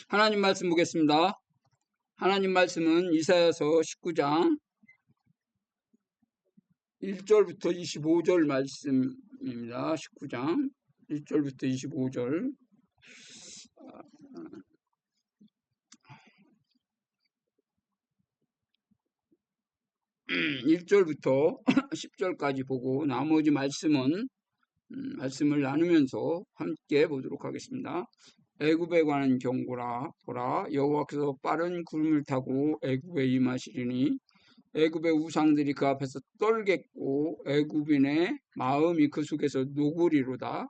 하나님 말씀 보겠습니다. 하나님 말씀은 이사야서 19장 1절부터 25절 말씀입니다. 19장 1절부터 25절. 1절부터 10절까지 보고 나머지 말씀을 나누면서 함께 보도록 하겠습니다. 애굽에 관한 경고라. 보라, 여호와께서 빠른 구름을 타고 애굽에 임하시리니 애굽의 우상들이 그 앞에서 떨겠고 애굽인의 마음이 그 속에서 녹으리로다.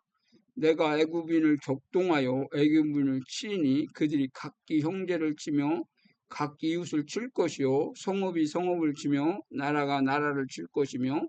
내가 애굽인을 격동하여 애굽인을 치니 그들이 각기 형제를 치며 각기 이웃을 칠 것이요 성읍이 성읍을 치며 나라가 나라를 칠 것이며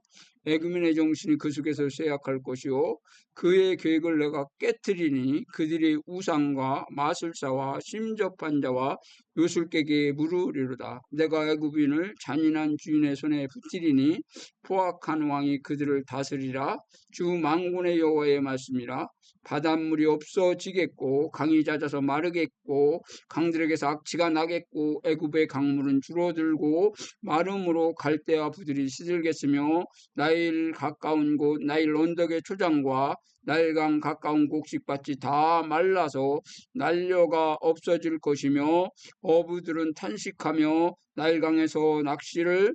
애굽인의 정신이 그 속에서 쇠약할 것이요 그의 계획을 내가 깨트리니 그들의 우상과 마술사와 심접한 자와 요술깨게 물으리로다. 내가 애굽인을 잔인한 주인의 손에 붙이리니 포악한 왕이 그들을 다스리라. 주 만군의 여호와의 말씀이라. 바닷물이 없어지겠고 강이 잦아서 마르겠고 강들에게서 악취가 나겠고 애굽의 강물은 줄어들고 마름으로 갈대와 부들이 시들겠으며 나일 가까운 곳 나일 언덕의 초장과 나일강 가까운 곡식밭이 다 말라서 난려가 없어질 것이며 어부들은 탄식하며 나일강에서 낚시를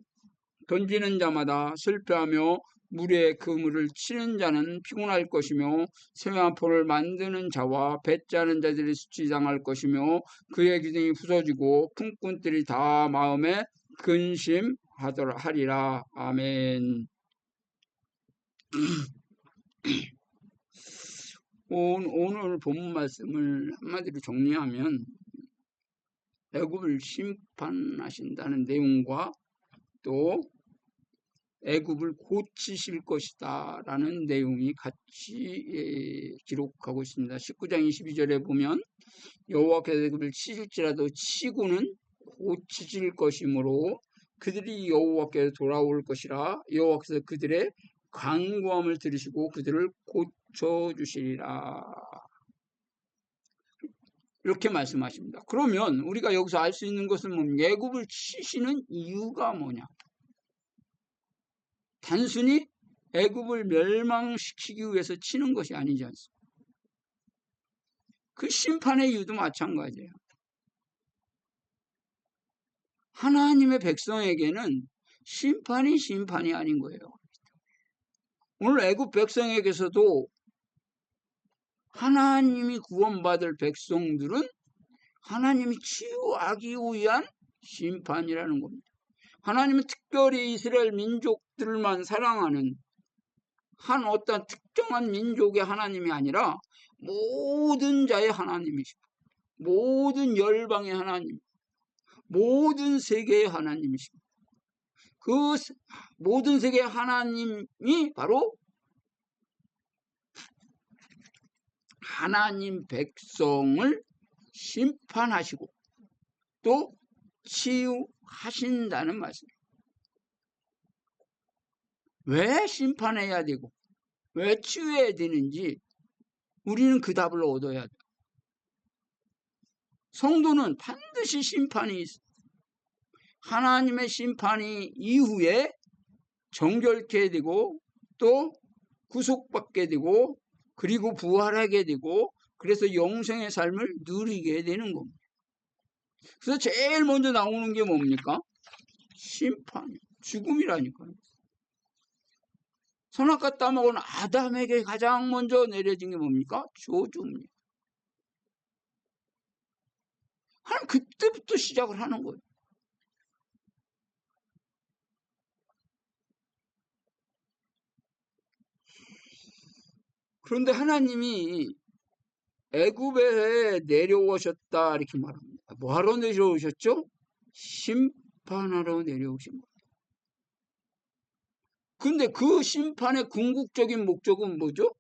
던지는 자마다 슬퍼하며 물에 그물을 치는 자는 피곤할 것이며 세마포를 만드는 자와 배 짜는 자들이 수치당할 것이며 그의 기둥이 부서지고 품꾼들이 다 마음에 근심하리라. 아멘. 오늘 본문 말씀을 한마디로 정리하면 애굽을 심판하신다는 내용과 또 애굽을 고치실 것이다 라는 내용이 같이 기록하고 있습니다. 19장 22절에 보면 여호와께서 애굽을 치실지라도 치고는 고치실 것이므로 그들이 여호와께서 돌아올 것이라. 여호와께서 그들의 간구함을 들으시고 그들을 고쳐주시리라. 이렇게 말씀하십니다. 그러면 우리가 여기서 알 수 있는 것은 뭡니까? 애굽을 치시는 이유가 뭐냐? 단순히 애굽을 멸망시키기 위해서 치는 것이 아니지 않습니까? 그 심판의 이유도 마찬가지예요. 하나님의 백성에게는 심판이 아닌 거예요. 오늘 애굽 백성에게서도 하나님이 구원받을 백성들은 하나님이 치유하기 위한 심판이라는 겁니다. 하나님은 특별히 이스라엘 민족들만 사랑하는 한 어떤 특정한 민족의 하나님이 아니라 모든 자의 하나님이시고 모든 열방의 하나님, 모든 세계의 하나님이시고 그 모든 세계의 하나님이 바로 하나님 백성을 심판하시고 또 치유하신다는 말씀입니다. 왜 심판해야 되고 왜 치유해야 되는지 우리는 그 답을 얻어야 돼요. 성도는 반드시 심판이 있어요. 하나님의 심판이 이후에 정결케 되고 또 구속받게 되고 그리고 부활하게 되고 그래서 영생의 삶을 누리게 되는 겁니다. 그래서 제일 먼저 나오는 게 뭡니까? 심판, 죽음이라니까요. 선악과 따먹은 아담에게 가장 먼저 내려진 게 뭡니까? 저주입니다. 하나님 그때부터 시작을 하는 거예요. 그런데 하나님이 애굽에 내려오셨다 이렇게 말합니다. 뭐하러 내려오셨죠? 심판하러 내려오신 거예요. 근데 그 심판의 궁극적인 목적은 뭐죠?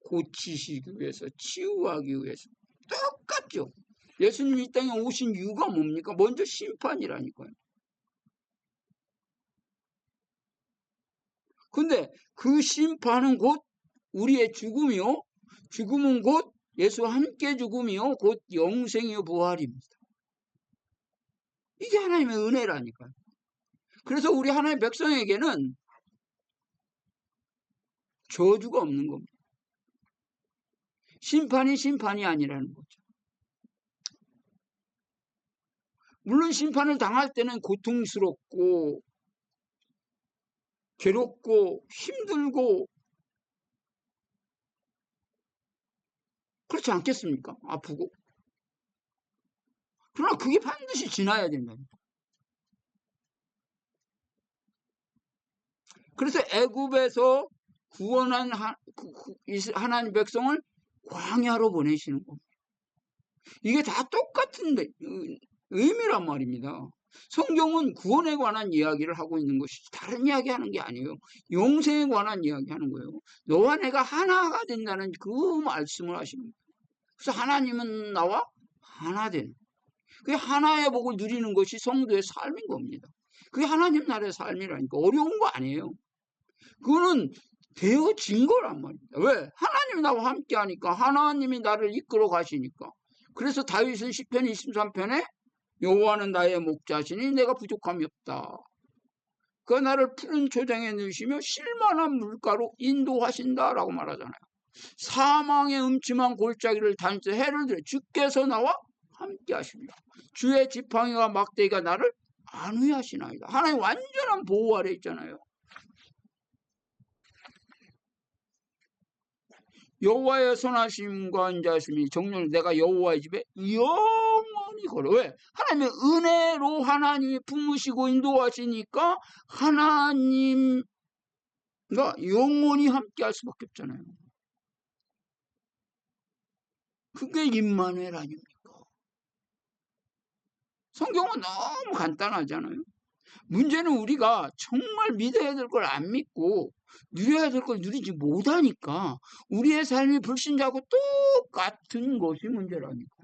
고치시기 위해서, 치유하기 위해서. 똑같죠. 예수님이 이 땅에 오신 이유가 뭡니까? 먼저 심판이라니까요. 근데 그 심판은 곧 우리의 죽음이요. 죽음은 곧 예수와 함께 죽음이요 곧 영생이요 부활입니다. 이게 하나님의 은혜라니까요. 그래서 우리 하나님의 백성에게는 저주가 없는 겁니다. 심판이 아니라는 거죠. 물론 심판을 당할 때는 고통스럽고 괴롭고 힘들고 그렇지 않겠습니까? 아프고. 그러나 그게 반드시 지나야 된다니까. 그래서 애굽에서 구원한 하나님 백성을 광야로 보내시는 겁니다. 이게 다 똑같은 의미란 말입니다. 성경은 구원에 관한 이야기를 하고 있는 것이지 다른 이야기 하는 게 아니에요. 영생에 관한 이야기 하는 거예요. 너와 내가 하나가 된다는 그 말씀을 하시는 거예요. 그래서 하나님은 나와 하나 되는, 그게 하나의 복을 누리는 것이 성도의 삶인 겁니다. 그게 하나님 나라의 삶이라니까. 어려운 거 아니에요. 그거는 되어진 거란 말입니다. 왜? 하나님이 나와 함께 하니까, 하나님이 나를 이끌어 가시니까. 그래서 다윗은 시편 23편에 여호와는 나의 목자시니 내가 부족함이 없다. 그 나를 푸른 초장에 넣으시며 쉴만한 물가로 인도하신다라고 말하잖아요. 사망의 음침한 골짜기를 다니면서 해를 들어 주께서 나와 함께 하십니다. 주의 지팡이와 막대기가 나를 안위하시나이다. 하나님 완전한 보호 아래 있잖아요. 여호와의 선하심과 인자하심이 정령 내가 여호와의 집에 영원히 걸어. 왜? 하나님의 은혜로 하나님이 품으시고 인도하시니까 하나님과 영원히 함께 할 수밖에 없잖아요. 그게 임마누엘 아닙니까? 성경은 너무 간단하잖아요. 문제는 우리가 정말 믿어야 될 걸 안 믿고 누려야 될 걸 누리지 못하니까 우리의 삶이 불신자하고 똑같은 것이 문제라니까.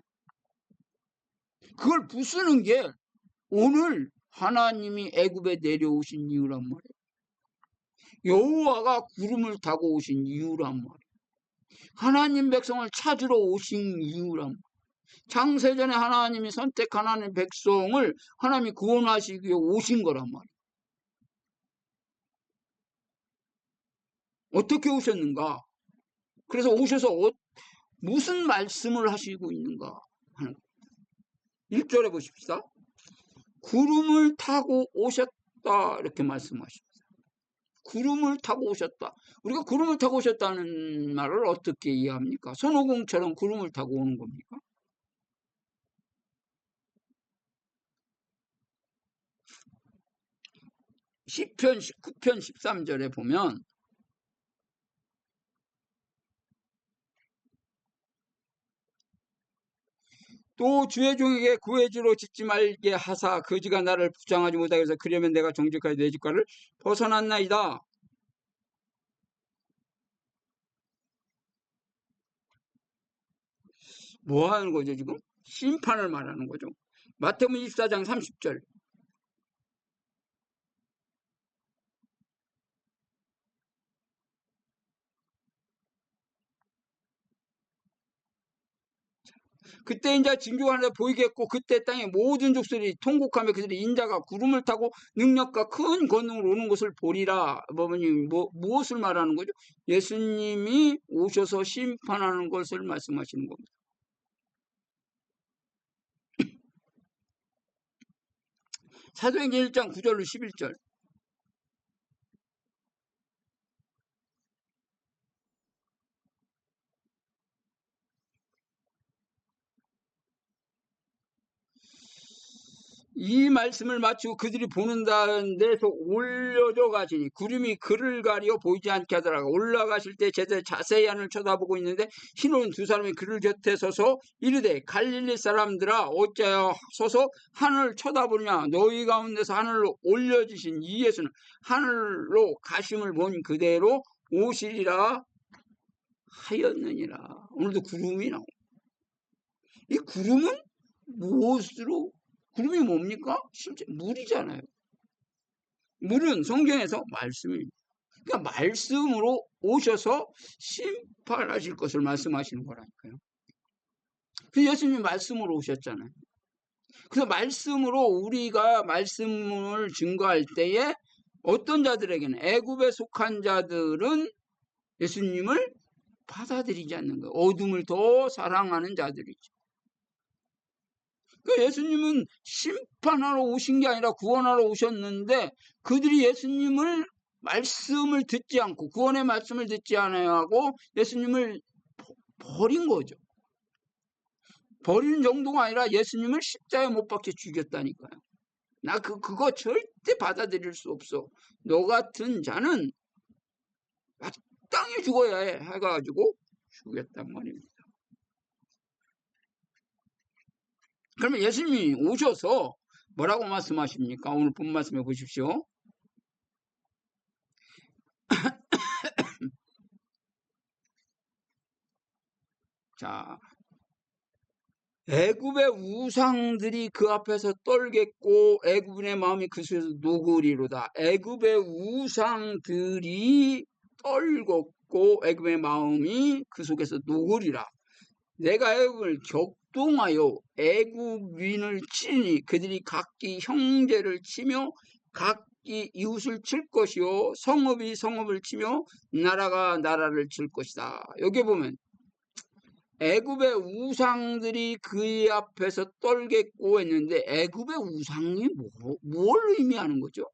그걸 부수는 게 오늘 하나님이 애굽에 내려오신 이유란 말이에요. 여호와가 구름을 타고 오신 이유란 말이에요. 하나님 백성을 찾으러 오신 이유란 말이에요. 창세전에 하나님이 선택한 하나님 백성을 하나님이 구원하시기 위해 오신 거란 말이에요. 어떻게 오셨는가? 그래서 오셔서 무슨 말씀을 하시고 있는가 하는 거예요. 1절에 보십시다. 구름을 타고 오셨다 이렇게 말씀하십니다. 구름을 타고 오셨다. 우리가 구름을 타고 오셨다는 말을 어떻게 이해합니까? 손오공처럼 구름을 타고 오는 겁니까? 시편 19편 13절에 보면 또 주의 종에게 구해주로 짓지 말게 하사 거지가 나를 부장하지 못하게 해서 그러면 내가 정직하게 내 집과를 벗어났나이다. 뭐 하는 거죠 지금? 심판을 말하는 거죠. 마태복음 24장 30절. 그때 이제 징조가 하나 보이겠고 그때 땅의 모든 족속이 통곡하며 그들이 인자가 구름을 타고 능력과 큰 권능으로 오는 것을 보리라. 무엇을 말하는 거죠? 예수님이 오셔서 심판하는 것을 말씀하시는 겁니다. 사도행전 1장 9절로 11절. 이 말씀을 마치고 그들이 보는 데서 올려져 가시니 구름이 그를 가리어 보이지 않게 하더라. 올라가실 때 제자들이 자세히 하늘을 쳐다보고 있는데 흰옷 두 사람이 그를 곁에 서서 이르되 갈릴리 사람들아 어찌하여 서서 하늘을 쳐다보느냐. 너희 가운데서 하늘로 올려지신 이 예수는 하늘로 가심을 본 그대로 오시리라 하였느니라. 오늘도 구름이 나옵니다. 이 구름은 무엇으로? 구름이 뭡니까? 실제 물이잖아요. 물은 성경에서 말씀입니다. 그러니까 말씀으로 오셔서 심판하실 것을 말씀하시는 거라니까요. 그 예수님이 말씀으로 오셨잖아요. 그래서 말씀으로 우리가 말씀을 증거할 때에 어떤 자들에게는 애굽에 속한 자들은 예수님을 받아들이지 않는 거예요. 어둠을 더 사랑하는 자들이죠. 그 예수님은 심판하러 오신 게 아니라 구원하러 오셨는데 그들이 예수님을 말씀을 듣지 않고 구원의 말씀을 듣지 않아야 하고 예수님을 버린 거죠. 버리는 정도가 아니라 예수님을 십자가에 못 박혀 죽였다니까요. 나 그거 절대 받아들일 수 없어. 너 같은 자는 마땅히 죽어야 해. 해가지고 죽였단 말입니다. 그러면 예수님이 오셔서 뭐라고 말씀하십니까? 오늘 본 말씀해 보십시오. 자, 애굽의 우상들이 그 앞에서 떨겠고 애굽인의 마음이 그 속에서 녹으리로다. 애굽의 우상들이 떨궜고 애굽의 마음이 그 속에서 녹으리라. 내가 애굽을 격동하여 애굽인을 치니 그들이 각기 형제를 치며 각기 이웃을 칠 것이요 성읍이 성읍을 치며 나라가 나라를 칠 것이다. 여기 보면 애굽의 우상들이 그의 앞에서 떨겠고 했는데 애굽의 우상이 뭘 의미하는 거죠?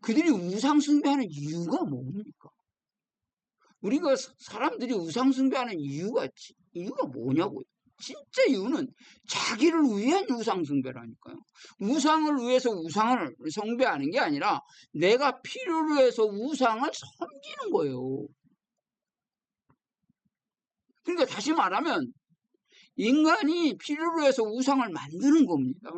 그들이 우상 숭배하는 이유가 뭡니까? 우리가 사람들이 우상 숭배하는 이유가 뭐냐고요? 진짜 이유는 자기를 위한 우상 숭배라니까요. 우상을 위해서 우상을 숭배하는 게 아니라 내가 필요로 해서 우상을 섬기는 거예요. 그러니까 다시 말하면 인간이 필요로 해서 우상을 만드는 겁니다.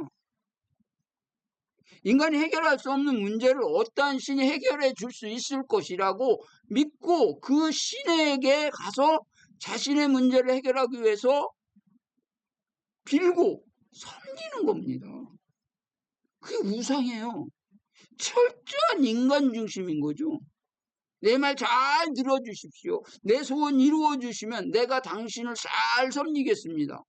인간이 해결할 수 없는 문제를 어떠한 신이 해결해 줄 수 있을 것이라고 믿고 그 신에게 가서 자신의 문제를 해결하기 위해서 빌고 섬기는 겁니다. 그게 우상이에요. 철저한 인간 중심인 거죠. 내 말 잘 들어주십시오. 내 소원 이루어주시면 내가 당신을 잘 섬기겠습니다.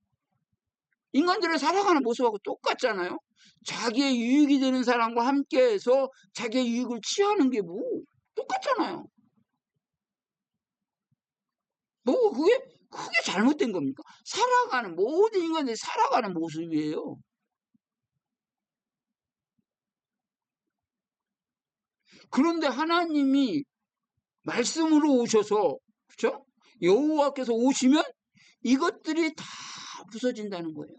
인간들의 살아가는 모습하고 똑같잖아요. 자기의 유익이 되는 사람과 함께해서 자기의 유익을 취하는 게 똑같잖아요. 그게 잘못된 겁니까? 모든 인간들이 살아가는 모습이에요. 그런데 하나님이 말씀으로 오셔서, 그렇죠? 여호와께서 오시면 이것들이 다 부서진다는 거예요.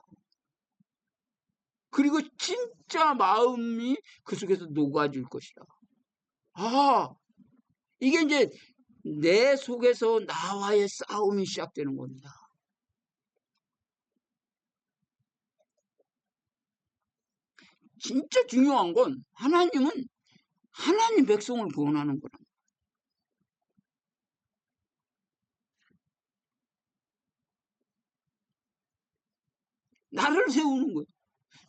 그리고 진짜 마음이 그 속에서 녹아질 것이다. 이게 이제 내 속에서 나와의 싸움이 시작되는 겁니다. 진짜 중요한 건 하나님은 하나님 백성을 구원하는 거랍니다. 나를 세우는 거예요.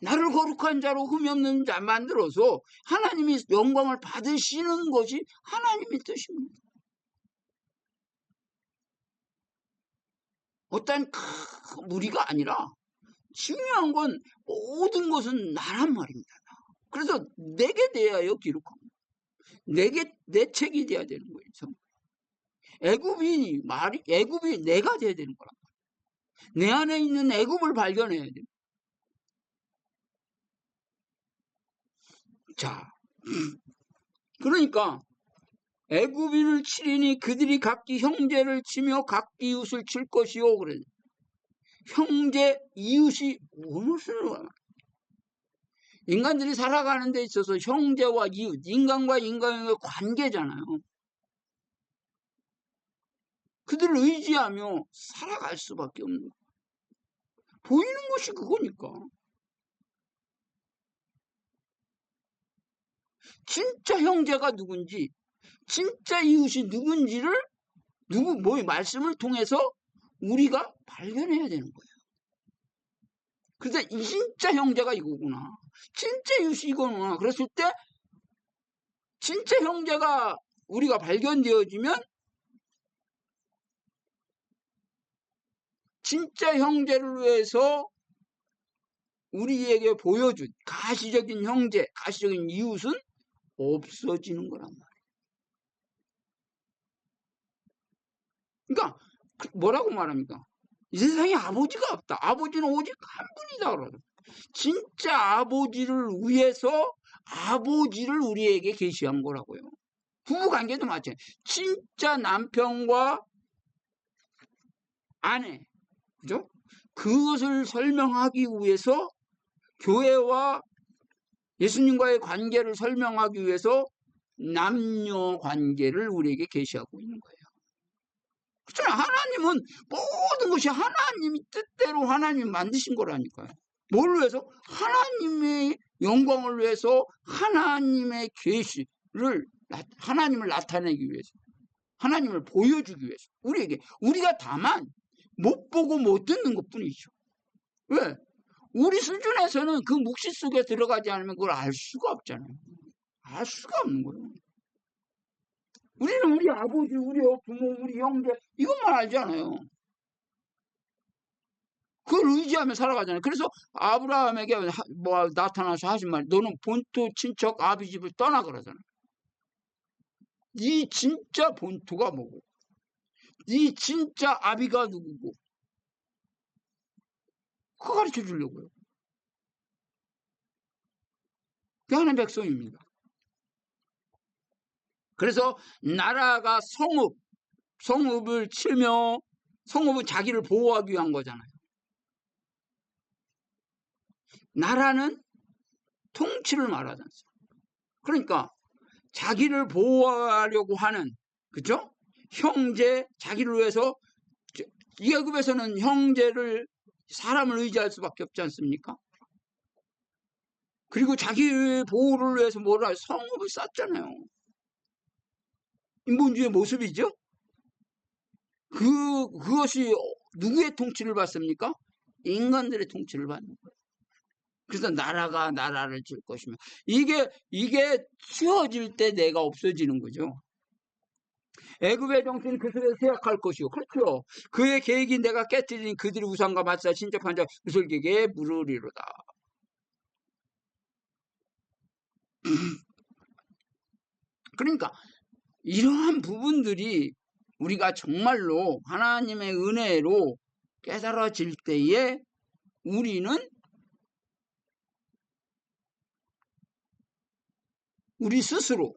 나를 거룩한 자로 흠이 없는 자 만들어서 하나님이 영광을 받으시는 것이 하나님의 뜻입니다. 어떤 큰 무리가 아니라 중요한 건 모든 것은 나란 말입니다. 그래서 내게 대하여 기록합니다. 내 책이 돼야 되는 거예요. 애굽이 내가 돼야 되는 거란 말이에요. 내 안에 있는 애굽을 발견해야 돼요. 자, 그러니까 애굽인을 치리니 그들이 각기 형제를 치며 각기 이웃을 칠 것이요. 그래. 형제, 이웃이 무엇을 인간들이 살아가는 데 있어서 형제와 이웃, 인간과 인간의 관계잖아요. 그들을 의지하며 살아갈 수밖에 없는 거예요. 보이는 것이 그거니까. 진짜 형제가 누군지, 진짜 이웃이 누군지를 말씀을 통해서 우리가 발견해야 되는 거예요. 그래서 진짜 형제가 이거구나. 진짜 이웃이 이거구나. 그랬을 때 진짜 형제가 우리가 발견되어지면 진짜 형제를 위해서 우리에게 보여준 가시적인 형제, 가시적인 이웃은 없어지는 거란 말이에요. 그러니까 뭐라고 말합니까? 이 세상에 아버지가 없다. 아버지는 오직 한 분이다. 그러죠. 진짜 아버지를 위해서 아버지를 우리에게 계시한 거라고요. 부부관계도 마찬가지예요. 진짜 남편과 아내, 그죠? 그것을 설명하기 위해서 교회와 예수님과의 관계를 설명하기 위해서 남녀 관계를 우리에게 계시하고 있는 거예요. 그렇잖아요. 하나님은 모든 것이 하나님이 뜻대로 하나님이 만드신 거라니까요. 뭘 위해서? 하나님의 영광을 위해서 하나님의 계시를 하나님을 나타내기 위해서 하나님을 보여주기 위해서 우리가 다만 못 보고 못 듣는 것뿐이죠. 왜? 우리 수준에서는 그 묵시 속에 들어가지 않으면 그걸 알 수가 없잖아요. 알 수가 없는 거예요. 우리는 우리 아버지, 우리 부모, 우리 형제 이것만 알잖아요. 그걸 의지하며 살아가잖아요. 그래서 아브라함에게 뭐 나타나서 하신 말, 너는 본토 친척 아비 집을 떠나 그러잖아요. 네 진짜 본토가 뭐고, 네 진짜 아비가 누구고, 그거 가르쳐 주려고요. 그 하나님 백성입니다. 그래서 나라가 성읍을 치며 성읍은 자기를 보호하기 위한 거잖아요. 나라는 통치를 말하지 않습니까? 그러니까 자기를 보호하려고 하는, 그죠? 형제, 자기를 위해서, 애굽에서는 형제를, 사람을 의지할 수밖에 없지 않습니까? 그리고 자기 보호를 위해서 성읍을 쌓잖아요. 인본주의 모습이죠? 그것이 누구의 통치를 받습니까? 인간들의 통치를 받는 거예요. 그래서 나라가 나라를 질 것이며, 이게 치워질 때 내가 없어지는 거죠. 애굽의 정신은 그 속에 세약할 것이요. 그렇죠. 그의 계획이 내가 깨뜨리니 그들이 우상과 맞서 신접한 자 구설객에 물으리로다. 그러니까 이러한 부분들이 우리가 정말로 하나님의 은혜로 깨달아질 때에 우리는 우리 스스로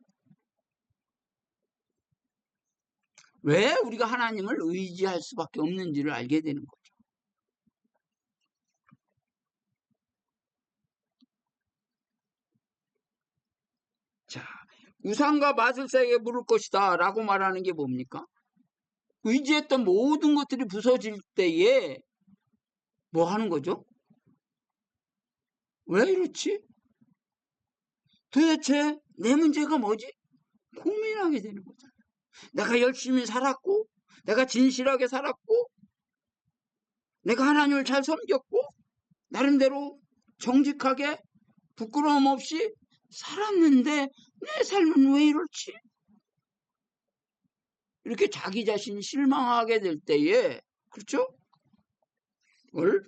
왜 우리가 하나님을 의지할 수밖에 없는지를 알게 되는 거죠. 자, 우상과 마술사에게 물을 것이다 라고 말하는 게 뭡니까? 의지했던 모든 것들이 부서질 때에 뭐 하는 거죠? 왜 이렇지? 도대체 내 문제가 뭐지? 고민하게 되는 거잖아요. 내가 열심히 살았고, 내가 진실하게 살았고, 내가 하나님을 잘 섬겼고, 나름대로 정직하게 부끄러움 없이 살았는데 내 삶은 왜 이렇지? 이렇게 자기 자신이 실망하게 될 때에, 그렇죠? 그걸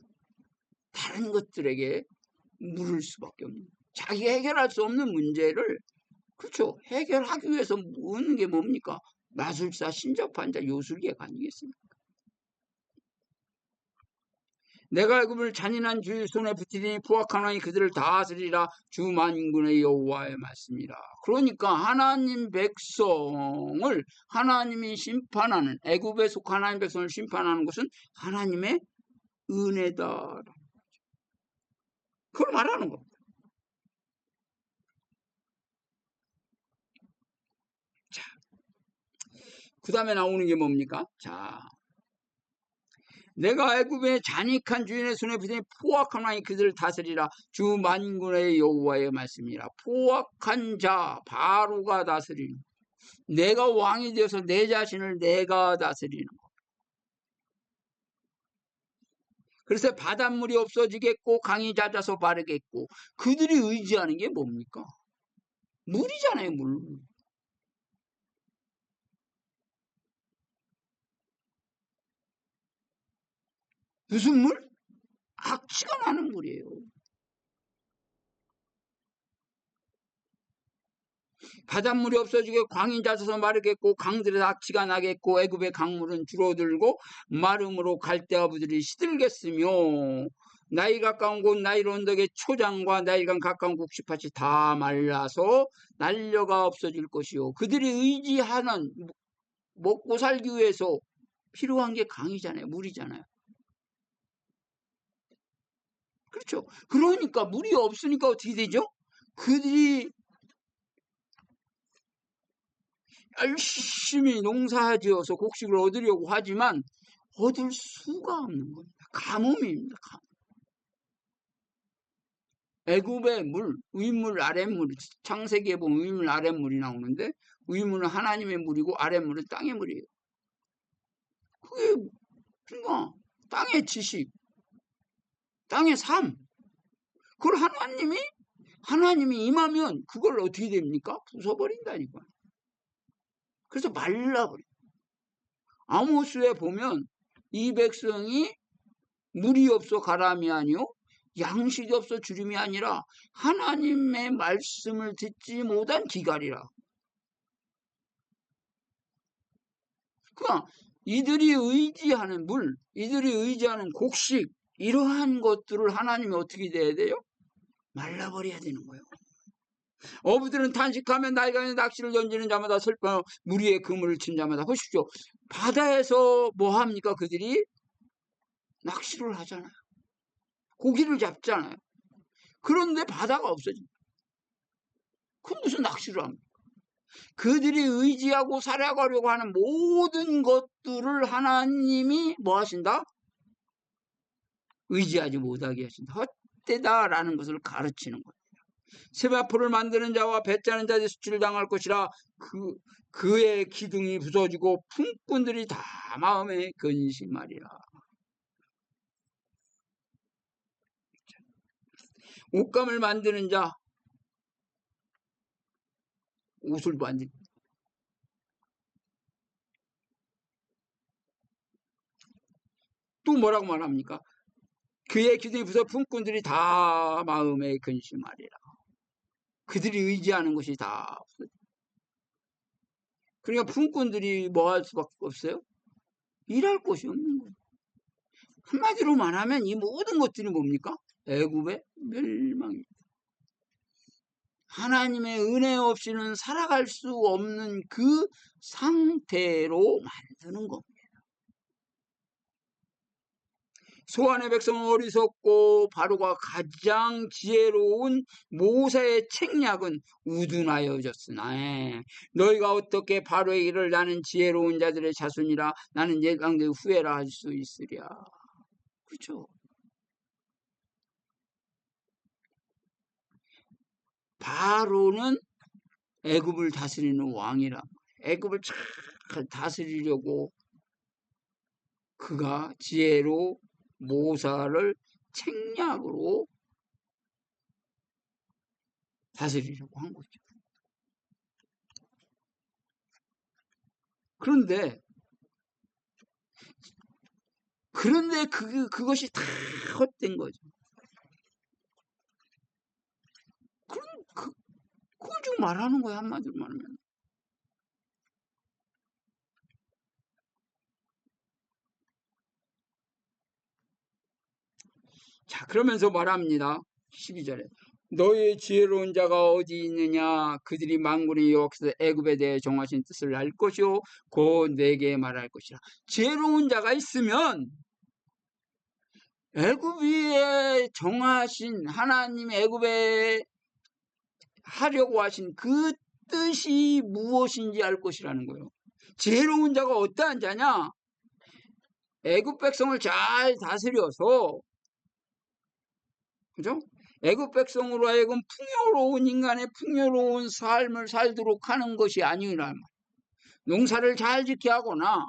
다른 것들에게 물을 수밖에 없는, 자기가 해결할 수 없는 문제를, 그렇죠, 해결하기 위해서 묻는 게 뭡니까? 마술사, 신접한 자, 요술객 아니겠습니까? 내가 애굽을 잔인한 주의 손에 붙이니 포악하나니 그들을 다스리라. 주 만군의 여호와의 말씀이라. 그러니까 하나님 백성을 하나님이 심판하는, 애굽에 속한 하나님 백성을 심판하는 것은 하나님의 은혜다. 그걸 말하는 겁니다. 자, 그 다음에 나오는 게 뭡니까? 자, 내가 애굽의 잔익한 주인의 손에 붙이니 포악하나니 그들을 다스리라. 주 만군의 여호와의 말씀이라. 포악한 자 바로가 다스리는, 내가 왕이 되어서 내 자신을 내가 다스리는 거. 그래서 바닷물이 없어지겠고 강이 잦아서 바르겠고, 그들이 의지하는 게 뭡니까? 물이잖아요, 물. 무슨 물? 악취가 나는 물이에요. 바닷물이 없어지게 광이 잦아서 마르겠고 강들에서 악취가 나겠고 애굽의 강물은 줄어들고 마름으로 갈대아부들이 시들겠으며 나일 가까운 곳 나일 언덕의 초장과 나일강 가까운 국시밭이 다 말라서 난려가 없어질 것이요 그들이 의지하는 먹고 살기 위해서 필요한 게 강이잖아요. 물이잖아요. 그렇죠. 그러니까 물이 없으니까 어떻게 되죠? 그들이 열심히 농사지어서 곡식을 얻으려고 하지만 얻을 수가 없는 겁니다. 가뭄입니다. 애굽의 물, 윗물, 아랫물, 창세기에 보면 윗물, 아랫물이 나오는데 윗물은 하나님의 물이고 아랫물은 땅의 물이에요. 그게 그러니까 땅의 지식, 땅의 삶. 그걸 하나님이 임하면 그걸 어떻게 됩니까? 부숴버린다니까. 그래서 말라버려. 아모스에 보면 이 백성이 물이 없어 가람이 아니요 양식이 없어 주림이 아니라 하나님의 말씀을 듣지 못한 기갈이라. 그러니까 이들이 의지하는 물, 이들이 의지하는 곡식 이러한 것들을 하나님이 어떻게 돼야 돼요? 말라버려야 되는 거예요. 어부들은 탄식하면 날강에 낚시를 던지는 자마다 슬퍼 무리에 그물을 친 자마다 보십시오. 바다에서 뭐 합니까? 그들이 낚시를 하잖아요. 고기를 잡잖아요. 그런데 바다가 없어집니다. 그럼 무슨 낚시를 합니까? 그들이 의지하고 살아가려고 하는 모든 것들을 하나님이 뭐 하신다? 의지하지 못하게 하신다. 헛되다라는 것을 가르치는 거예요. 세마포를 만드는 자와 배 짜는 자들이 수치를 당할 것이라 그의 기둥이 부서지고 품꾼들이 다 마음에 근심하리라. 옷감을 만드는 자 옷을 만든 또 뭐라고 말합니까? 그의 기둥이 부서 품꾼들이 다 마음에 근심하리라. 그들이 의지하는 것이 다 없어요. 그러니까 품꾼들이 뭐 할 수밖에 없어요? 일할 곳이 없는 거예요. 한마디로 말하면 이 모든 것들이 뭡니까? 애굽의 멸망입니다. 하나님의 은혜 없이는 살아갈 수 없는 그 상태로 만드는 겁니다. 소환의 백성은 어리석고 바로가 가장 지혜로운 모세의 책략은 우둔하여졌으나 너희가 어떻게 바로의 일을 나는 지혜로운 자들의 자손이라 나는 예강대 후회라 할 수 있으랴. 그렇죠. 바로는 애굽을 다스리는 왕이라. 애굽을 잘 다스리려고 그가 지혜로 모사를 책략으로 다스리려고 한 거죠. 그런데 그것이 다 헛된 거죠. 그걸 지금 말하는 거야, 한마디로 말하면. 자, 그러면서 말합니다. 12절에 너의 지혜로운 자가 어디 있느냐? 그들이 만군의 여호와께서 애굽에 대해 정하신 뜻을 알 것이요 곧 내게 말할 것이라. 지혜로운 자가 있으면 애굽 위에 정하신 하나님 애굽에 하려고 하신 그 뜻이 무엇인지 알 것이라는 거예요. 지혜로운 자가 어떠한 자냐? 애굽 백성을 잘 다스려서 그죠? 애굽 백성으로 하여금 풍요로운 인간의 풍요로운 삶을 살도록 하는 것이 아니라 농사를 잘 짓게 하거나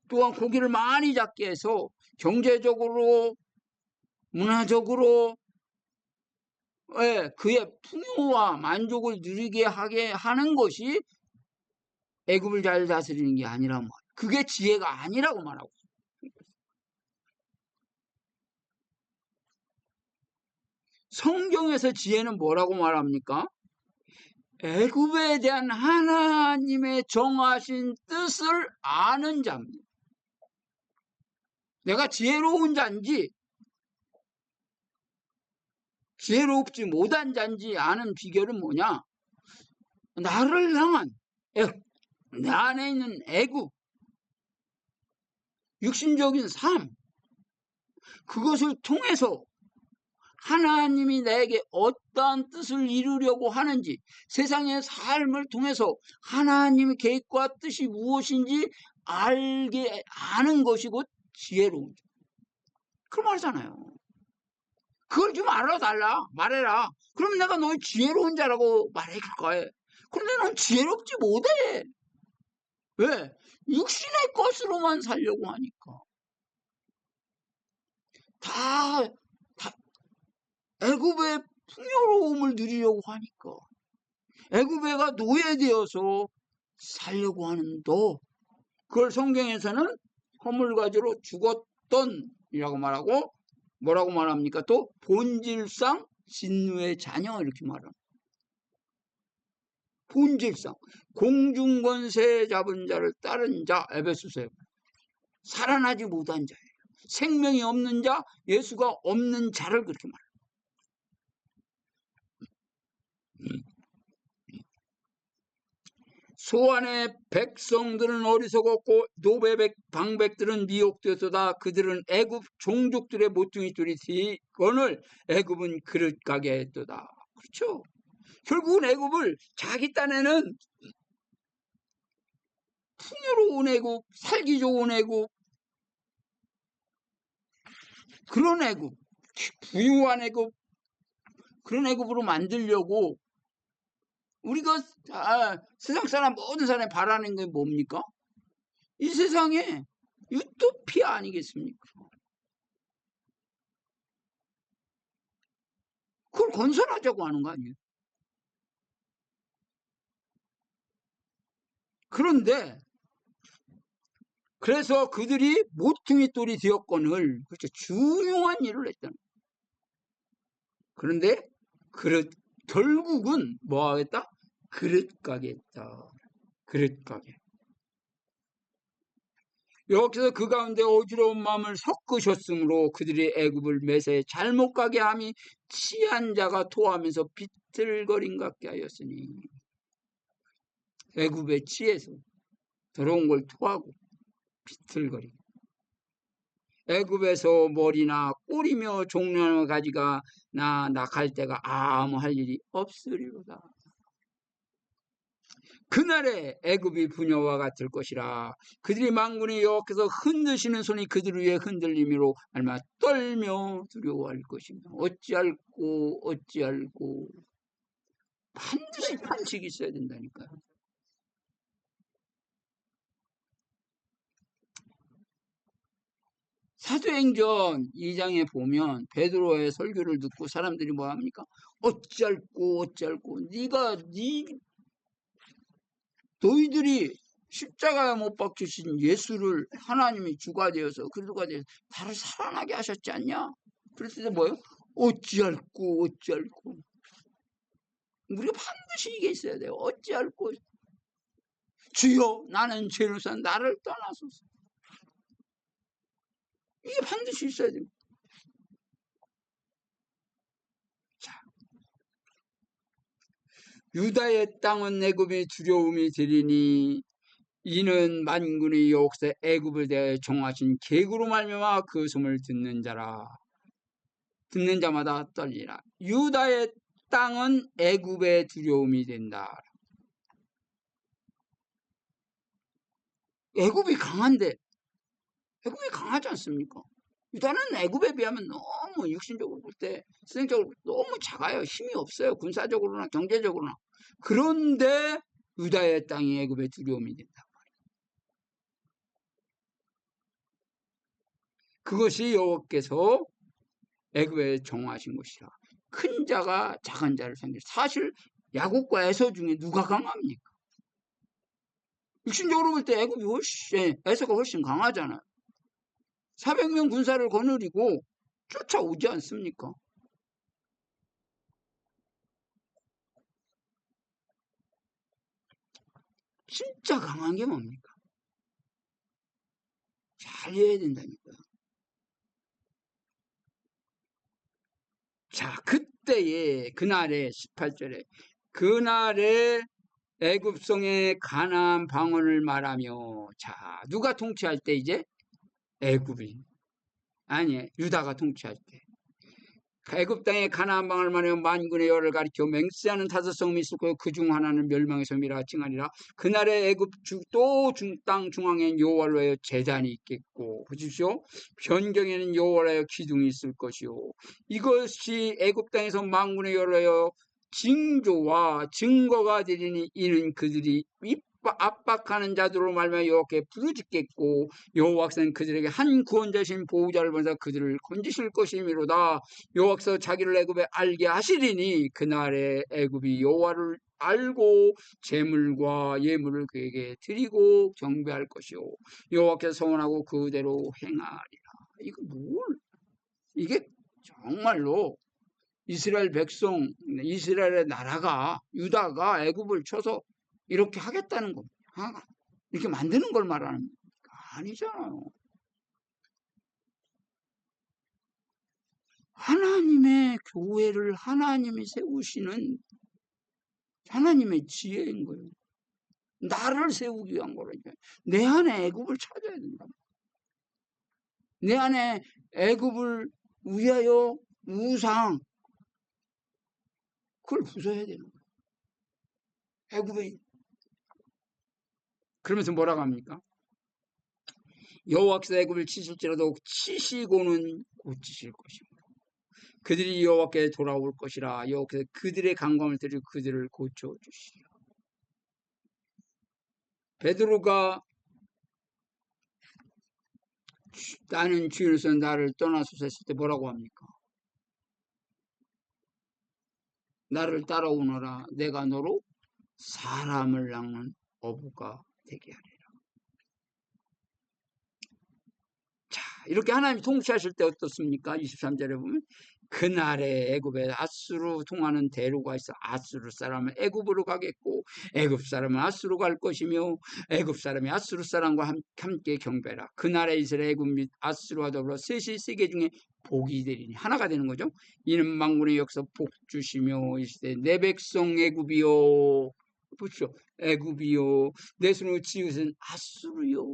또한 고기를 많이 잡게 해서 경제적으로 문화적으로 그의 풍요와 만족을 누리게 하게 하는 것이 애굽을 잘 다스리는 게 아니라 그게 지혜가 아니라고 말하고 성경에서 지혜는 뭐라고 말합니까? 애굽에 대한 하나님의 정하신 뜻을 아는 자입니다. 내가 지혜로운 자인지 지혜롭지 못한 자인지 아는 비결은 뭐냐? 나를 향한 내 안에 있는 애굽, 육신적인 삶, 그것을 통해서 하나님이 나에게 어떠한 뜻을 이루려고 하는지, 세상의 삶을 통해서 하나님의 계획과 뜻이 무엇인지 아는 것이 곧 지혜로운 자. 그런 말이잖아요. 그걸 좀 알아달라, 말해라. 그럼 내가 너희 지혜로운 자라고 말해줄 거야. 그런데 넌 지혜롭지 못해. 왜? 육신의 것으로만 살려고 하니까. 다 애굽의 풍요로움을 누리려고 하니까. 애굽애가 노예되어서 살려고 하는 너, 그걸 성경에서는 허물가지로 죽었던이라고 말하고, 뭐라고 말합니까? 또 본질상 진노의 자녀, 이렇게 말합니다. 본질상 공중권세 잡은 자를 따른 자, 에베소서에 살아나지 못한 자예요. 생명이 없는 자, 예수가 없는 자를 그렇게 말합니다. 소안의 백성들은 어리석었고 노베백 방백들은 미혹되었도다. 그들은 애굽 종족들의 모퉁이 뚫이 뒤건을 애굽은 그릇 가게 했도다. 그렇죠. 결국은 애굽을 자기 딴에는 풍요로운 애굽, 살기 좋은 애굽, 그런 애굽, 부유한 애굽, 그런 애굽으로 만들려고 우리가 세상 사람, 모든 사람이 바라는 게 뭡니까? 이 세상에 유토피아 아니겠습니까? 그걸 건설하자고 하는 거 아니에요? 그런데 그래서 그들이 모퉁이 돌이 되었거늘, 그렇죠, 중요한 일을 했다는. 그런데 결국은 뭐 하겠다? 그릇 가게 했다. 그릇 가게. 여기서 그 가운데 어지러운 마음을 섞으셨으므로 그들이 애굽을 매세 잘못 가게 함이 취한 자가 토하면서 비틀거림 같게 하였으니. 애굽에 취해서 더러운 걸 토하고 비틀거리고, 애굽에서 머리나 꼬리며 종려나 가지가 낙할 때가 아무 할 일이 없으리로다. 그날에 애굽이 부녀와 같을 것이라. 그들이 만군의 여호와께서 흔드시는 손이 그들 위에 흔들림으로 얼마 떨며 두려워할 것입니다. 어찌할꼬 반드시 반칙이 있어야 된다니까요. 사도행전 2장에 보면 베드로의 설교를 듣고 사람들이 뭐 합니까? 어찌할꼬 너희들이 십자가에 못 박히신 예수를 하나님이 주가 되어서 그리스도가 되어서 나를 살아나게 하셨지 않냐? 그랬을 때 뭐예요? 어찌할꼬 우리가 반드시 이게 있어야 돼요. 어찌할꼬 주여 나는 죄를 산 나를 떠나소서. 이게 반드시 있어야 됩니다. 자, 유다의 땅은 애굽의 두려움이 되리니 이는 만군의 여호와께서 애굽을 대하여 정하신 계획으로 말미암아 그 소문을 듣는 자마다 떨리라. 유다의 땅은 애굽의 두려움이 된다. 애굽이 강한데 애굽이 강하지 않습니까? 유다는 애굽에 비하면 너무 육신적으로 볼 때, 수생적으로 볼 때 너무 작아요. 힘이 없어요. 군사적으로나 경제적으로나. 그런데 유다의 땅이 애굽의 두려움이 된다. 그것이 여호와께서 애굽에 정하신 것이라. 큰 자가 작은 자를 섬기라. 사실 야곱과 에서 중에 누가 강합니까? 육신적으로 볼 때 애굽이 에서가 훨씬 강하잖아요. 400명 군사를 거느리고 쫓아오지 않습니까? 진짜 강한 게 뭡니까? 잘 이해해야 된다니까. 자, 그때에 그날에 18절에 그날에 애굽성의 가나안 방언을 말하며, 자, 누가 통치할 때 이제? 애굽이 아니 유다가 통치할 때 애굽 땅에 가나안 방언을 말하며 만군의 여호와를 가리켜 맹세하는 5성이 있을 거요 그 중 하나는 멸망의 섬이라 칭하리라. 그날에 애굽 또 땅 중앙엔 여호와를 위하여 제단이 있겠고, 보십시오. 변경에는 여호와를 위하여 기둥이 있을 것이요. 이것이 애굽 땅에서 만군의 여호와를 위하여 징조와 증거가 되리니 이는 그들이 압박하는 자들로 말미암아 여호와께 부르짖겠고 여호와께서는 그들에게 한 구원자신 보호자를 보내사 그들을 건지실 것이미로다. 여호와께서 자기를 애굽에 알게 하시리니 그날에 애굽이 여호와를 알고 제물과 예물을 그에게 드리고 경배할 것이요 여호와께서 서원하고 그대로 행하리라. 이거 이게 정말로 이스라엘 백성, 이스라엘의 나라가 유다가 애굽을 쳐서 이렇게 하겠다는 겁니다. 이렇게 만드는 걸 말하는 겁니까? 아니잖아요. 하나님의 교회를 하나님이 세우시는 하나님의 지혜인 거예요. 나를 세우기 위한 거라니까. 내 안에 애굽을 찾아야 된다. 내 안에 애굽을 위하여 우상, 그걸 부숴야 되는 거예요. 애굽의 그러면서 뭐라고 합니까? 여호와께서 애굽을 치실지라도 치시고는 고치실 것입니다. 그들이 여호와께 돌아올 것이라. 여호와께서 그들의 강건을 들이고 그들을 고쳐주시리라. 베드로가 나는 주님께서 나를 떠나소서 했을 때 뭐라고 합니까? 나를 따라오너라. 내가 너로 사람을 낚는 어부가 되게 하리라. 자, 이렇게 하나님이 통치하실 때 어떻습니까? 23절에 보면 그날에 애굽에 아수르 통하는 대로가 있어 아수르 사람은 애굽으로 가겠고 애굽 사람은 아수르로 갈 것이며 애굽 사람이 아수르 사람과 함께 경배라. 그날에 이스라엘 애굽 및 아수르와 더불어 셋이 세계 중에 복이 되리니 하나가 되는 거죠. 이는 만군의 역사 복 주시며 이시되 내 백성 애굽이요, 보십시오. 애굽이요 내 손으로 지으신 아수르요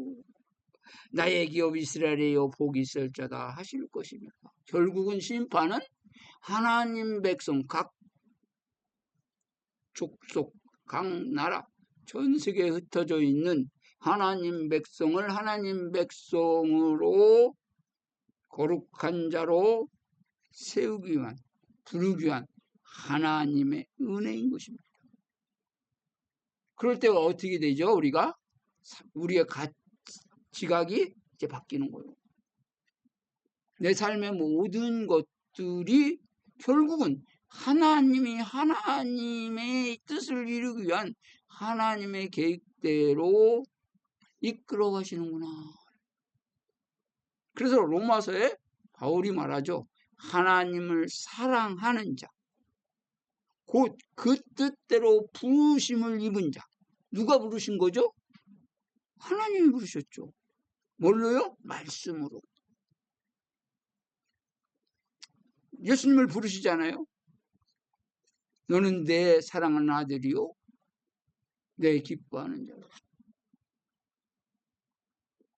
나의 기업 이스라엘이여 복이 있을 자다 하실 것입니다. 결국은 심판은 하나님 백성 각 족속 각 나라 전 세계에 흩어져 있는 하나님 백성을 하나님 백성으로 거룩한 자로 세우기 위한 부르기 위한 하나님의 은혜인 것입니다. 그럴 때가 어떻게 되죠? 우리의 지각이 이제 바뀌는 거예요. 내 삶의 모든 것들이 결국은 하나님이 하나님의 뜻을 이루기 위한 하나님의 계획대로 이끌어 가시는구나. 그래서 로마서에 바울이 말하죠. 하나님을 사랑하는 자, 곧 그 뜻대로 부르심을 입은 자. 누가 부르신 거죠? 하나님이 부르셨죠. 뭘로요? 말씀으로. 예수님을 부르시잖아요. 너는 내 사랑하는 아들이요 내 기뻐하는 자라.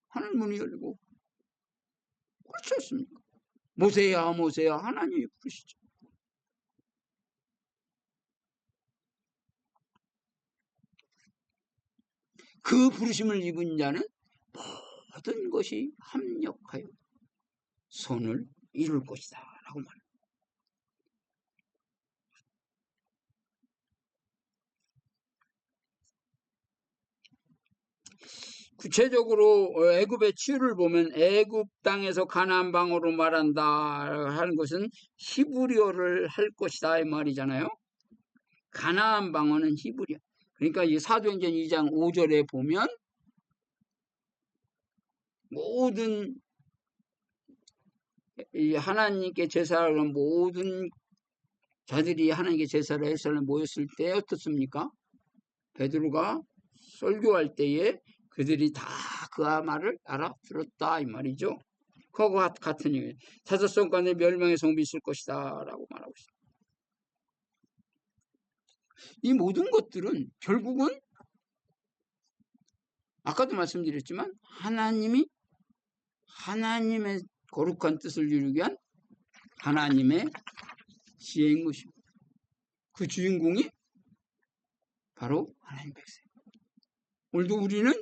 하늘 문이 열리고 그렇지 않습니까? 모세야 모세야 하나님이 부르시죠. 그 부르심을 입은 자는 모든 것이 합력하여 선을 이룰 것이다 라고 말합니다. 구체적으로 애굽의 치유를 보면 애굽 땅에서 가나안 방어로 말한다 하는 것은 히브리어를 할 것이다 이 말이잖아요. 가나안 방어는 히브리어. 그러니까 이 사도행전 2장 5절에 보면 모든 이 하나님께 제사를 하는 모든 자들이 하나님께 제사를 예루살렘에 모였을 때 어떻습니까? 베드로가 설교할 때에 그들이 다 그 말을 알아들었다 이 말이죠. 그거 같은 얘기예요. 사자성 가운데 멸망의 성비 있을 것이다 라고 말하고 있습니다. 이 모든 것들은 결국은 아까도 말씀드렸지만 하나님의 거룩한 뜻을 이루기 위한 하나님의 지혜인 것입니다. 그 주인공이 바로 하나님 백성. 오늘도 우리는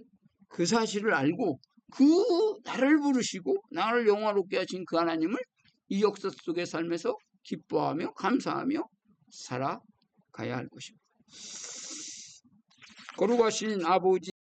그 사실을 알고 그 나를 부르시고 나를 영화롭게 하신 그 하나님을 이 역사 속의 삶에서 기뻐하며 감사하며 살아가야 할 것입니다. 거룩하신 아버지